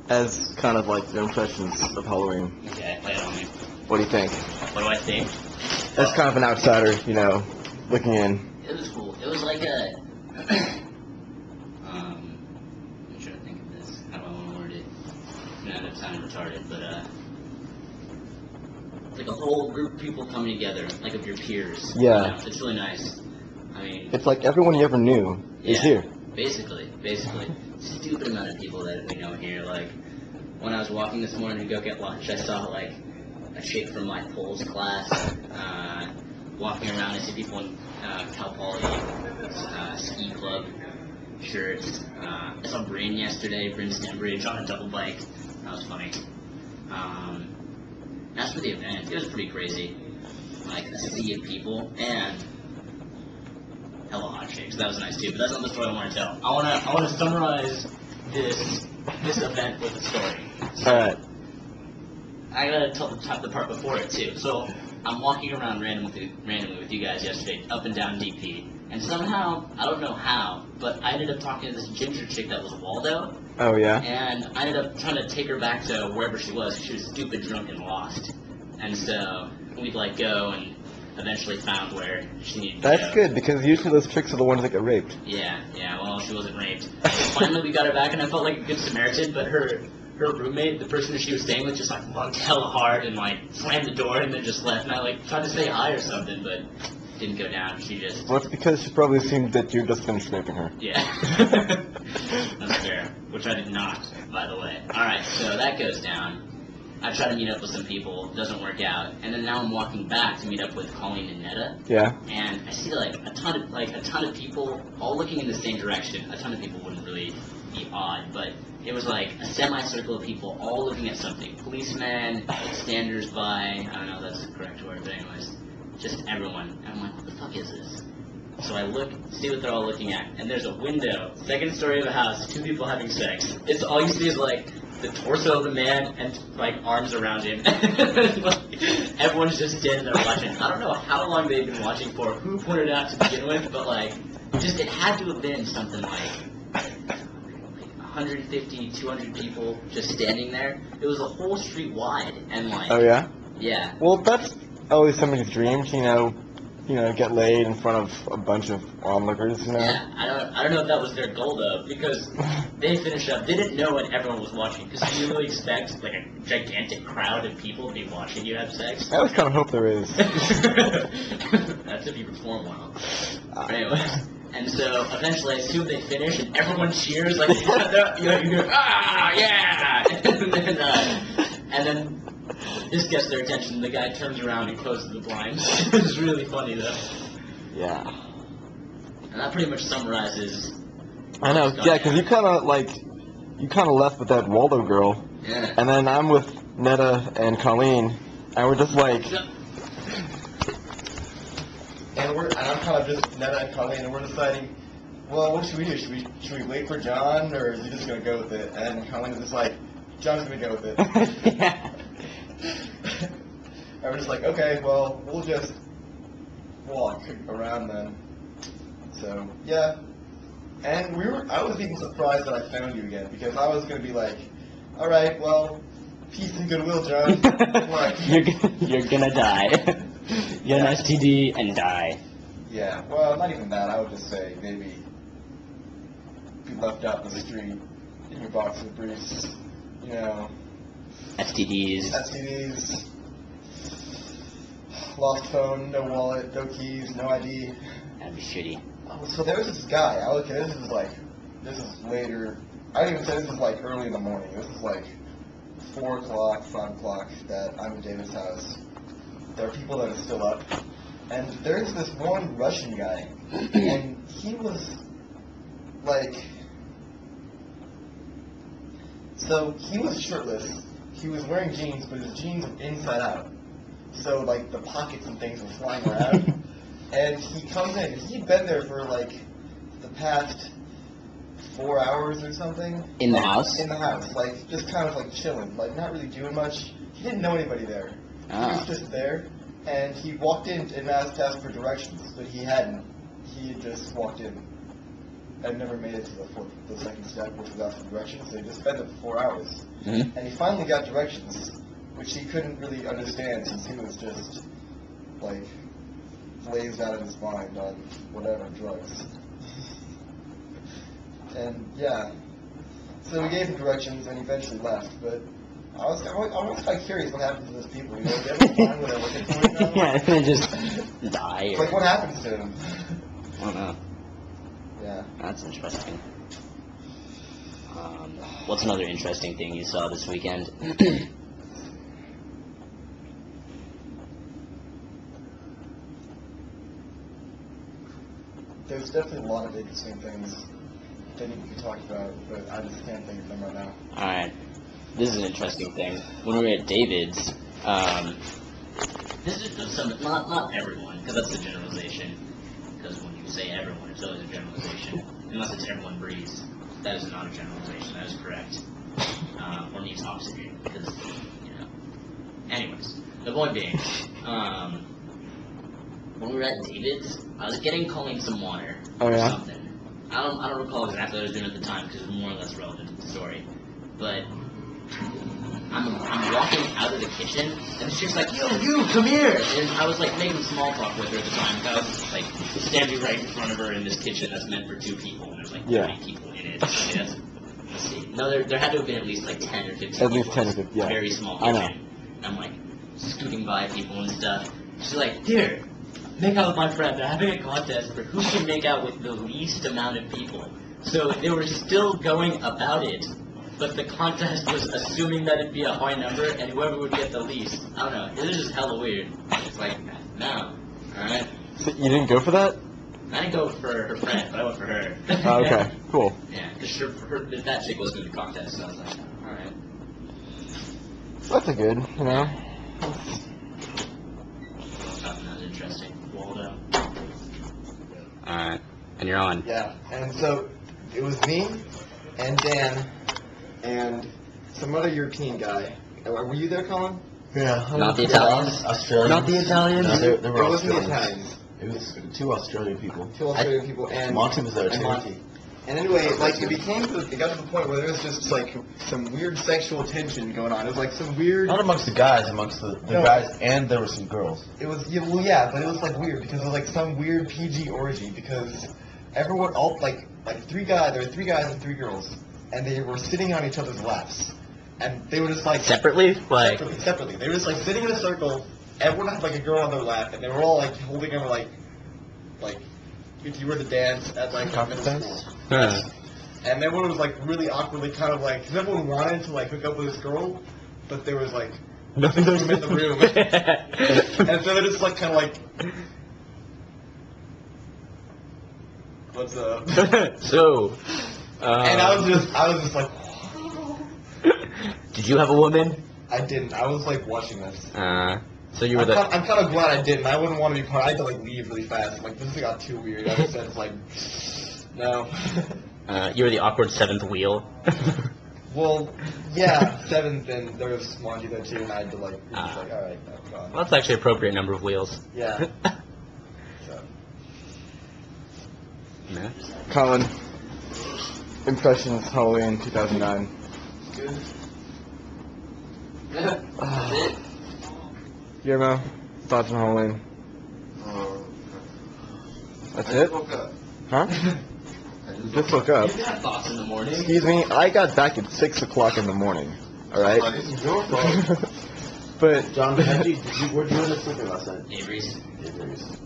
as kind of like your impressions of Halloween. Okay, lay it on me. What do you think? What do I think? As kind of an outsider, you know, looking in. It was cool. It was like a... I'm trying to think of this. How do I want to word it? I'm going to end up sounding retarded, but, it's like a whole group of people coming together, like of your peers. Yeah. You know, it's really nice. I mean... It's like everyone you ever knew is here. Basically. Stupid amount of people that we know here. Like, when I was walking this morning to go get lunch, I saw, like, a chick from my Poles class walking around. I see people in Cal Poly ski club shirts. I saw Bryn yesterday, Bryn Stenbridge, on a double bike. That was funny. As for the event, it was pretty crazy. Like, a sea of people, and hella hot chicks. That was nice too, but that's not the story I want to tell. I want to summarize this event with a story. So, Alright. I gotta tell the part before it too. So I'm walking around randomly with you guys yesterday, up and down DP, and somehow, I don't know how, but I ended up talking to this ginger chick that was Waldo. Oh, yeah? And I ended up trying to take her back to wherever she was. She was stupid, drunk, and lost. And so we'd like go and eventually found where she needed to go. That's good, because usually those chicks are the ones that get raped. Yeah, well, she wasn't raped. Finally, we got her back, and I felt like a good Samaritan, but her roommate, the person that she was staying with, just like mugged hella hard and like slammed the door and then just left. And I like tried to say hi or something, but it didn't go down. She just... Well, it's because she probably assumed that you just finished raping her. Yeah. That's fair. Which I did not, by the way. Alright, so that goes down. I try to meet up with some people, doesn't work out, and then now I'm walking back to meet up with Colleen and Netta. Yeah. And I see like a ton of people all looking in the same direction. A ton of people wouldn't really be odd, but it was like a semicircle of people all looking at something. Policemen, standers by, I don't know if that's the correct word, but anyways, just everyone. And I'm like, what the fuck is this? So I look, see what they're all looking at, and there's a window, second story of a house, two people having sex. It's all you see is like the torso of the man and like arms around him. Like, everyone's just standing there watching. I don't know how long they've been watching for, who pointed it out to begin with, but like, just it had to have been something like 150, 200 people just standing there. It was a whole street wide, and like... Oh, yeah? Yeah. Well, that's always somebody's dream, you know, get laid in front of a bunch of onlookers, you know? Yeah, I don't know if that was their goal, though, because they finished up, they didn't know when everyone was watching, because you really expect, like, a gigantic crowd of people to be watching you have sex. I always kind of hope there is. That's if you perform well. Anyways, and so, eventually, I assume they finish, and everyone cheers, like, you go, ah, yeah! And then this gets their attention. The guy turns around and closes the blinds. It's really funny, though. Yeah. And that pretty much summarizes... I know, yeah, because you kind of left with that Waldo girl. Yeah. And then I'm with Netta and Colleen, and we're just like... And I'm kind of just Netta and Colleen, and we're deciding, well, what should we do? Should we wait for John, or is he just going to go with it? And Colleen's just like, John's going to go with it. Yeah. And we're just like, okay, well, we'll just walk around then. So, yeah. And I was even surprised that I found you again, because I was going to be like, alright, well, peace and goodwill, John. Like, you're gonna die. Get an STD and die. Yeah, well, not even that. I would just say maybe be left out in the street in your boxer briefs, you know. STDs. Lost phone, no wallet, no keys, no ID. That'd be shitty. Oh, so there was this guy. This is later. I didn't even say this is like early in the morning. This is like 4 o'clock, 5 o'clock that I'm at David's house. There are people that are still up. And there's this one Russian guy. And he was like... So he was shirtless. He was wearing jeans, but his jeans were inside out. So like the pockets and things were flying around. And he comes in. He'd been there for like the past 4 hours or something. In the house? In the house. Like just kind of like chilling. Like not really doing much. He didn't know anybody there. He was just there. And he walked in and asked for directions, but he hadn't. He had just walked in. and never made it to the second step, which was asking directions. So he just spent it for 4 hours. Mm-hmm. And he finally got directions, which he couldn't really understand since he was just, like, blazed out of his mind on whatever drugs. And, yeah. So we gave him directions and he eventually left, but I was quite curious what happens to those people. You know, they ever find what they're looking for now? Yeah, and they just die. Like, what happens to them? I don't know. Yeah. That's interesting. What's another interesting thing you saw this weekend? There's definitely a lot of interesting things that need to be talked about, but I just can't think of them right now. Alright. This is an interesting thing. When we were at David's, this is just some, not everyone, because that's a generalization. Because when you say everyone, it's always a generalization. Unless it's everyone breathes. That is not a generalization. That is correct. Or needs oxygen, because, you know. Anyways, the point being, when we were at David's, I was getting Colleen some water or something. I don't recall exactly what I was doing at the time because it was more or less relevant to the story. But I'm walking out of the kitchen and she's like, "Yo, you, come here!" And I was like making small talk with her at the time. I was just, like standing right in front of her in this kitchen that's meant for 2 people, and there's like 30 people in it. So let's see. No, there had to have been at least like 10 or 15. At least 10 or 15. Yeah. Very small kitchen. I know. I'm like scooting by people and stuff. She's like, "Here, make out with my friend. They're having a contest for who can make out with the least amount of people." So they were still going about it, but the contest was assuming that it'd be a high number, and whoever would get the least. I don't know. It was just hella weird. It's like, no. Alright? So you didn't go for that? I didn't go for her friend, but I went for her. Oh, okay, cool. Yeah, because that chick wasn't in the contest, so I was like, alright. That's a good, you know. Something that was interesting. Waldo. Alright, and you're on. Yeah, and so it was me and Dan and some other European guy. Were you there, Colin? Yeah. Not the Italians? Australians. Not the Italians? No, they were It wasn't the Australians. Italians. It was 2 Australian people. 2 Australian people and Monty was there and too. Monty. And anyway, like it got to the point where there was just like some weird sexual tension going on. It was like some weird. Not amongst the guys, amongst the No. guys, and there were some girls. It was yeah, but it was like weird because it was like some weird PG orgy because everyone there were 3 guys and 3 girls, and they were sitting on each other's laps, and they were just like Separately? Like... separately. They were just like sitting in a circle. Everyone had like a girl on their lap, and they were all like holding them like if you were to dance at like middle school. Huh. And everyone was like really awkwardly kind of like, because everyone wanted to like hook up with this girl, but there was like nothing in the room. And so they're just like kind of like, what's up? So, And I was just like, did you have a woman? I didn't. I was like watching this. So you were I'm kind of glad I didn't. I wouldn't want to be part. I had to like leave really fast. I'm like, this got too weird. I just said like, no. You were the awkward 7th wheel. Well, yeah, 7th, and there was Monty there too, and I had to like, just like, all right, no, come on. Well, that's actually an appropriate number of wheels. Yeah. So. Yeah. Colin, impressions Halloween 2009. Good. Guillermo, thoughts on Halloween? That's it? Huh? Just woke up. You had thoughts in the morning. Excuse me, I got back at 6 o'clock in the morning. Alright? This is your fault. But John, where'd you end up sleeping last night? Avery's. Avery's.